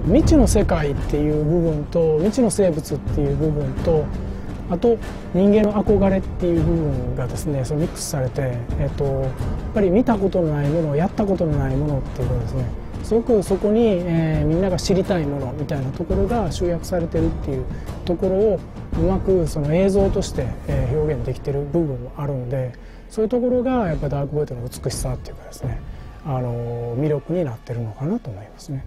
未知の世界っていう部分と未知の生物っていう部分とあと人間の憧れっていう部分がですね、そのミックスされて、やっぱり見たことのないもの、やったことのないものっていうのですね、すごくそこに、みんなが知りたいものみたいなところが集約されてるっていうところをうまくその映像として、表現できてる部分もあるんで、そういうところがやっぱダークボイドの美しさっていうかですね、魅力になってるのかなと思いますね。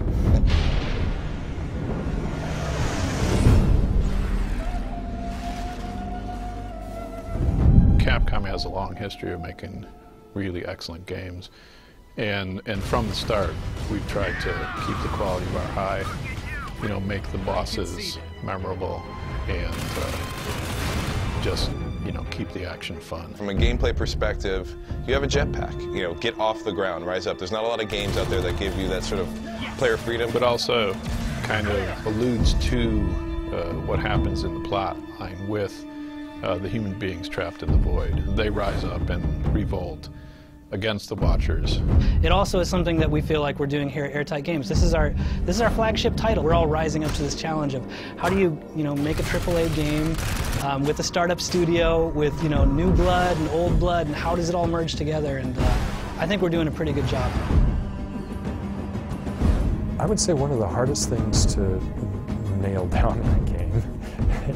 Capcom has a long history of making really excellent games, and from the start we've tried to keep the quality bar high, you know, make the bosses memorable, and just, you know, keep the action fun. From a gameplay perspective, you have a jetpack, you know, get off the ground, rise up. There's not a lot of games out there that give you that sort of player freedom. But also kind of alludes to what happens in the plot line with the human beings trapped in the void. They rise up and revolt against the Watchers. It also is something that we feel like we're doing here at Airtight Games. This is our flagship title. We're all rising up to this challenge of how do you make a AAA game with a startup studio with new blood and old blood, and how does it all merge together? And I think we're doing a pretty good job. I would say one of the hardest things to nail down in a game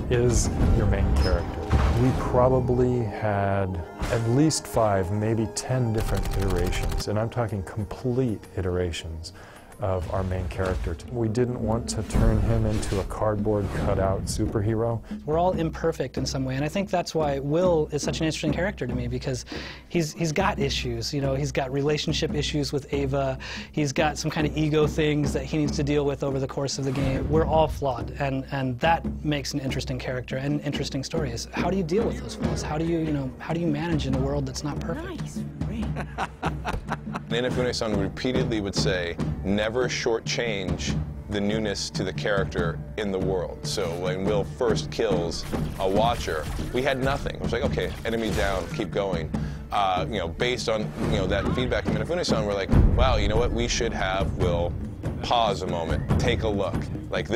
is your main character. We probably had at least 5, maybe 10 different iterations, and I'm talking complete iterations of our main character. We didn't want to turn him into a cardboard cutout superhero. We're all imperfect in some way, and I think that's why Will is such an interesting character to me, because he's got issues. You know, he's got relationship issues with Ava. He's got some kind of ego things that he needs to deal with over the course of the game. We're all flawed, and that makes an interesting character and interesting stories. How do you deal with those flaws? How do you manage in a world that's not perfect? Nice. Inafune-san repeatedly would say, never shortchange the newness to the character in the world. So when Will first kills a Watcher, we had nothing. It was like, okay, enemy down, keep going. Based on that feedback from Inafune-san, we're like, wow, you know what? We should have Will pause a moment, take a look. Like,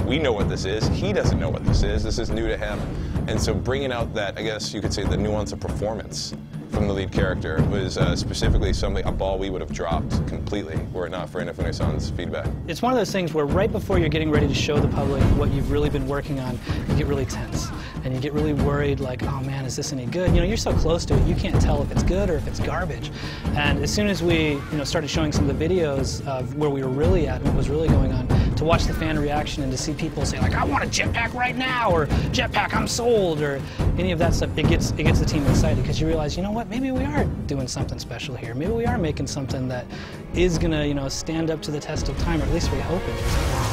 we know what this is. He doesn't know what this is. This is new to him. And so bringing out that, I guess you could say, the nuance of performance from the lead character was specifically a ball we would have dropped completely were it not for Inafune-san's feedback. It's one of those things where right before you're getting ready to show the public what you've really been working on, you get really tense and you get really worried, like, oh man, is this any good? You're so close to it, you can't tell if it's good or if it's garbage. And as soon as we started showing some of the videos of where we were really at and what was really going on, to watch the fan reaction and to see people say, like, I want a jetpack right now, or jetpack, I'm sold, or any of that stuff, it gets the team excited, because you realize, you know what, maybe we are doing something special here. Maybe we are making something that is gonna, stand up to the test of time, or at least we hope it is.